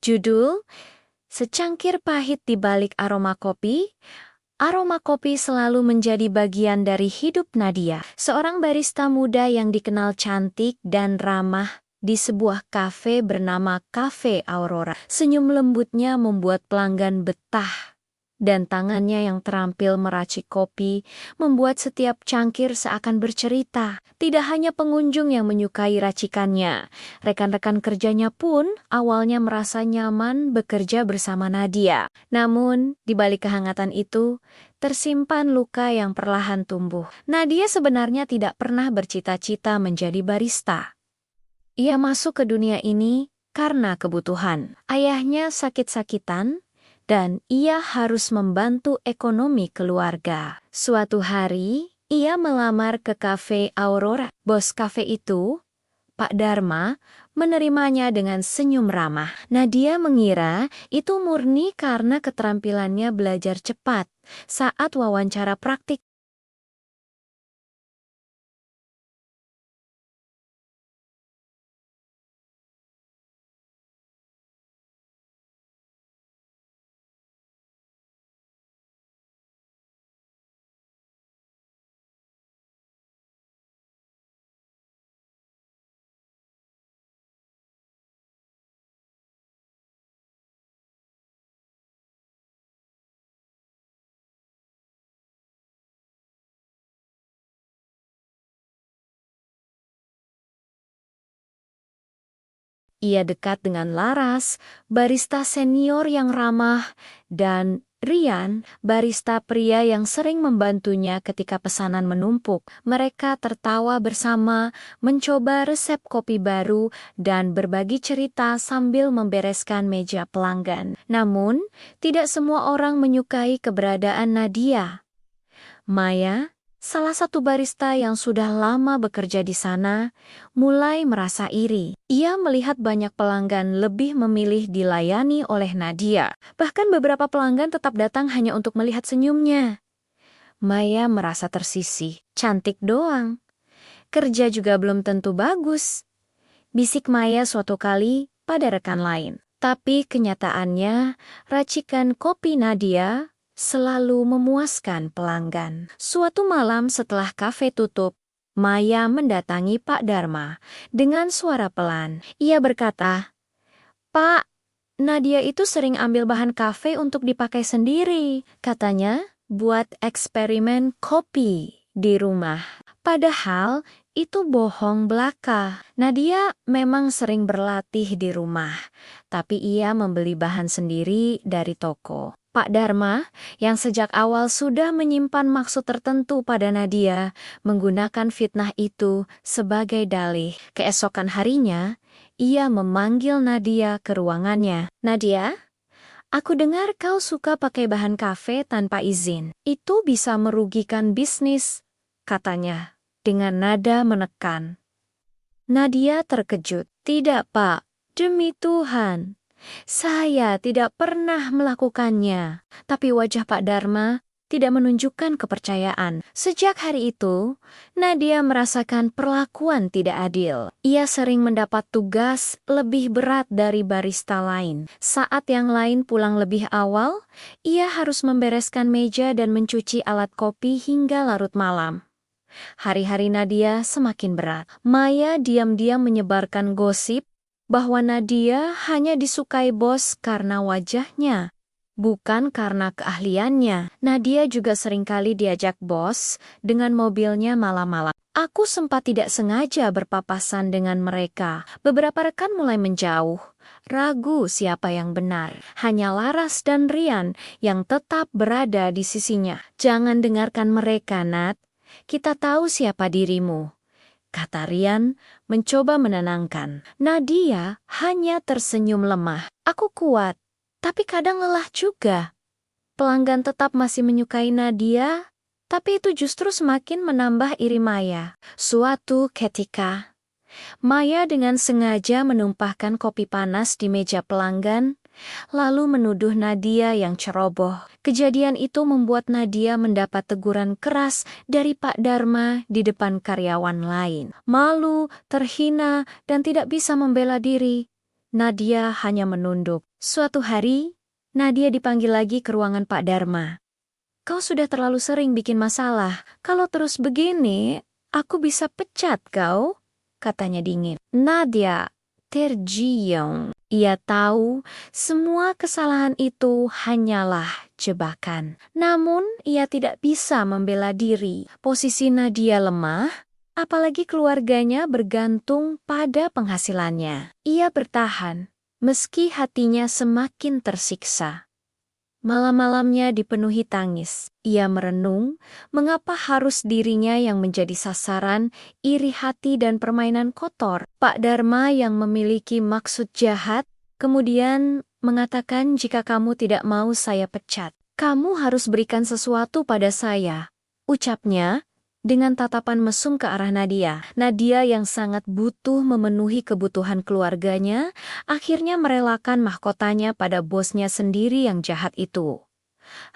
Judul, Secangkir Pahit di Balik Aroma Kopi. Aroma kopi selalu menjadi bagian dari hidup Nadia, seorang barista muda yang dikenal cantik dan ramah di sebuah kafe bernama Cafe Aurora. Senyum lembutnya membuat pelanggan betah, dan tangannya yang terampil meracik kopi membuat setiap cangkir seakan bercerita. Tidak hanya pengunjung yang menyukai racikannya, rekan-rekan kerjanya pun awalnya merasa nyaman bekerja bersama Nadia. Namun, di balik kehangatan itu, tersimpan luka yang perlahan tumbuh. Nadia sebenarnya tidak pernah bercita-cita menjadi barista. Ia masuk ke dunia ini karena kebutuhan. Ayahnya sakit-sakitan, dan ia harus membantu ekonomi keluarga. Suatu hari, ia melamar ke Cafe Aurora. Bos kafe itu, Pak Dharma, menerimanya dengan senyum ramah. Nadia mengira itu murni karena keterampilannya belajar cepat saat wawancara praktik. Ia dekat dengan Laras, barista senior yang ramah, dan Rian, barista pria yang sering membantunya ketika pesanan menumpuk. Mereka tertawa bersama, mencoba resep kopi baru, dan berbagi cerita sambil membereskan meja pelanggan. Namun, tidak semua orang menyukai keberadaan Nadia. Maya, salah satu barista yang sudah lama bekerja di sana, mulai merasa iri. Ia melihat banyak pelanggan lebih memilih dilayani oleh Nadia. Bahkan beberapa pelanggan tetap datang hanya untuk melihat senyumnya. Maya merasa tersisih. Cantik doang. Kerja juga belum tentu bagus, bisik Maya suatu kali pada rekan lain. Tapi kenyataannya, racikan kopi Nadia selalu memuaskan pelanggan. Suatu malam setelah kafe tutup, Maya mendatangi Pak Dharma dengan suara pelan. Ia berkata, "Pak, Nadia itu sering ambil bahan kafe untuk dipakai sendiri. Katanya, buat eksperimen kopi di rumah. Padahal itu bohong belaka. Nadia memang sering berlatih di rumah, tapi ia membeli bahan sendiri dari toko." Pak Dharma, yang sejak awal sudah menyimpan maksud tertentu pada Nadia, menggunakan fitnah itu sebagai dalih. Keesokan harinya, ia memanggil Nadia ke ruangannya. "Nadia, aku dengar kau suka pakai bahan kafe tanpa izin. Itu bisa merugikan bisnis," katanya, dengan nada menekan. Nadia terkejut. "Tidak, Pak. Demi Tuhan, saya tidak pernah melakukannya." Tapi wajah Pak Dharma tidak menunjukkan kepercayaan. Sejak hari itu, Nadia merasakan perlakuan tidak adil. Ia sering mendapat tugas lebih berat dari barista lain. Saat yang lain pulang lebih awal, ia harus membereskan meja dan mencuci alat kopi hingga larut malam. Hari-hari Nadia semakin berat. Maya diam-diam menyebarkan gosip bahwa Nadia hanya disukai bos karena wajahnya, bukan karena keahliannya. Nadia juga seringkali diajak bos dengan mobilnya malam-malam. Aku sempat tidak sengaja berpapasan dengan mereka. Beberapa rekan mulai menjauh, ragu siapa yang benar. Hanya Laras dan Rian yang tetap berada di sisinya. "Jangan dengarkan mereka, Nat. Kita tahu siapa dirimu," kata Rian, mencoba menenangkan. Nadia hanya tersenyum lemah. "Aku kuat, tapi kadang lelah juga." Pelanggan tetap masih menyukai Nadia, tapi itu justru semakin menambah iri Maya. Suatu ketika, Maya dengan sengaja menumpahkan kopi panas di meja pelanggan, lalu menuduh Nadia yang ceroboh. Kejadian itu membuat Nadia mendapat teguran keras dari Pak Dharma di depan karyawan lain. Malu, terhina, dan tidak bisa membela diri, Nadia hanya menunduk. Suatu hari, Nadia dipanggil lagi ke ruangan Pak Dharma. Kau sudah terlalu sering bikin masalah. Kalau terus begini, aku bisa pecat kau, katanya dingin. Nadia tergiung. Ia tahu semua kesalahan itu hanyalah jebakan. Namun, ia tidak bisa membela diri. Posisi Nadia lemah, apalagi keluarganya bergantung pada penghasilannya. Ia bertahan, meski hatinya semakin tersiksa. Malam-malamnya dipenuhi tangis. Ia merenung, mengapa harus dirinya yang menjadi sasaran iri hati dan permainan kotor. Pak Dharma yang memiliki maksud jahat, kemudian mengatakan jika kamu tidak mau saya pecat, kamu harus berikan sesuatu pada saya. Ucapnya dengan tatapan mesum ke arah Nadia. Nadia yang sangat butuh memenuhi kebutuhan keluarganya, akhirnya merelakan mahkotanya pada bosnya sendiri yang jahat itu.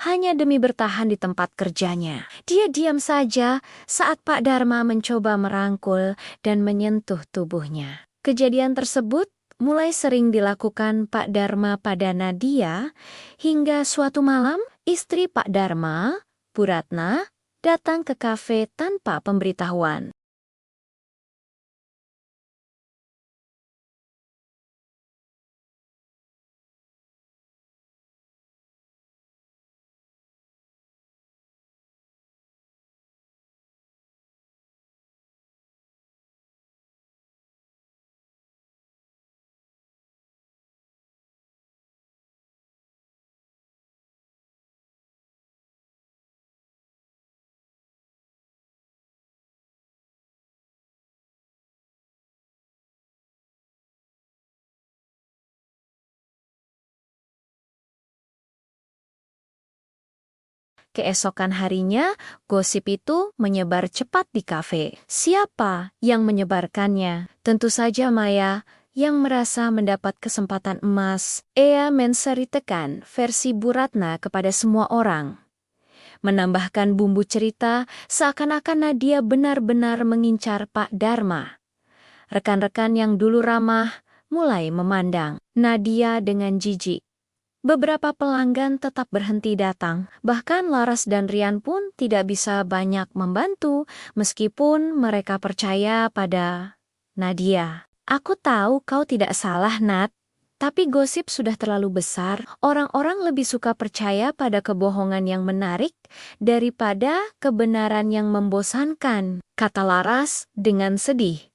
Hanya demi bertahan di tempat kerjanya. Dia diam saja saat Pak Dharma mencoba merangkul dan menyentuh tubuhnya. Kejadian tersebut mulai sering dilakukan Pak Dharma pada Nadia, hingga suatu malam istri Pak Dharma, Bu Ratna, datang ke kafe tanpa pemberitahuan. Keesokan harinya, gosip itu menyebar cepat di kafe. Siapa yang menyebarkannya? Tentu saja Maya, yang merasa mendapat kesempatan emas. Ia menceritakan versi Bu Ratna kepada semua orang. Menambahkan bumbu cerita seakan-akan Nadia benar-benar mengincar Pak Dharma. Rekan-rekan yang dulu ramah mulai memandang Nadia dengan jijik. Beberapa pelanggan tetap berhenti datang, bahkan Laras dan Rian pun tidak bisa banyak membantu meskipun mereka percaya pada Nadia. Aku tahu kau tidak salah, Nat, tapi gosip sudah terlalu besar. Orang-orang lebih suka percaya pada kebohongan yang menarik daripada kebenaran yang membosankan, kata Laras dengan sedih.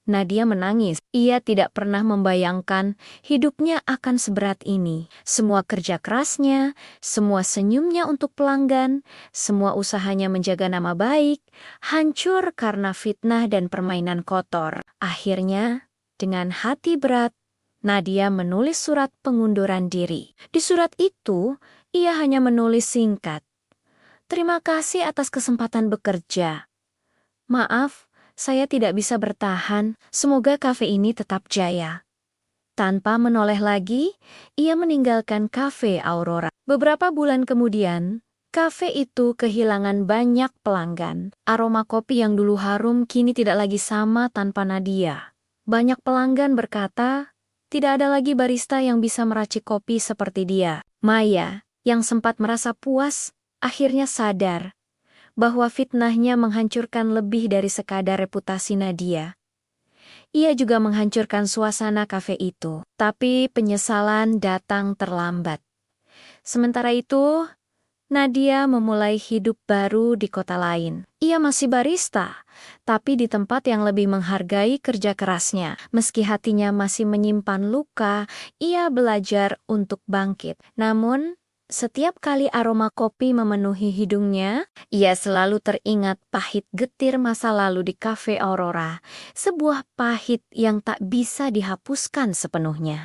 Nadia menangis. Ia tidak pernah membayangkan hidupnya akan seberat ini. Semua kerja kerasnya, semua senyumnya untuk pelanggan, semua usahanya menjaga nama baik, hancur karena fitnah dan permainan kotor. Akhirnya, dengan hati berat, Nadia menulis surat pengunduran diri. Di surat itu, ia hanya menulis singkat. Terima kasih atas kesempatan bekerja. Maaf, saya tidak bisa bertahan, semoga kafe ini tetap jaya. Tanpa menoleh lagi, ia meninggalkan kafe Aurora. Beberapa bulan kemudian, kafe itu kehilangan banyak pelanggan. Aroma kopi yang dulu harum kini tidak lagi sama tanpa Nadia. Banyak pelanggan berkata, tidak ada lagi barista yang bisa meracik kopi seperti dia. Maya, yang sempat merasa puas, akhirnya sadar bahwa fitnahnya menghancurkan lebih dari sekadar reputasi Nadia. Ia juga menghancurkan suasana kafe itu, tapi penyesalan datang terlambat. Sementara itu, Nadia memulai hidup baru di kota lain. Ia masih barista, tapi di tempat yang lebih menghargai kerja kerasnya. Meski hatinya masih menyimpan luka, ia belajar untuk bangkit. Namun, setiap kali aroma kopi memenuhi hidungnya, ia selalu teringat pahit getir masa lalu di kafe Aurora, sebuah pahit yang tak bisa dihapuskan sepenuhnya.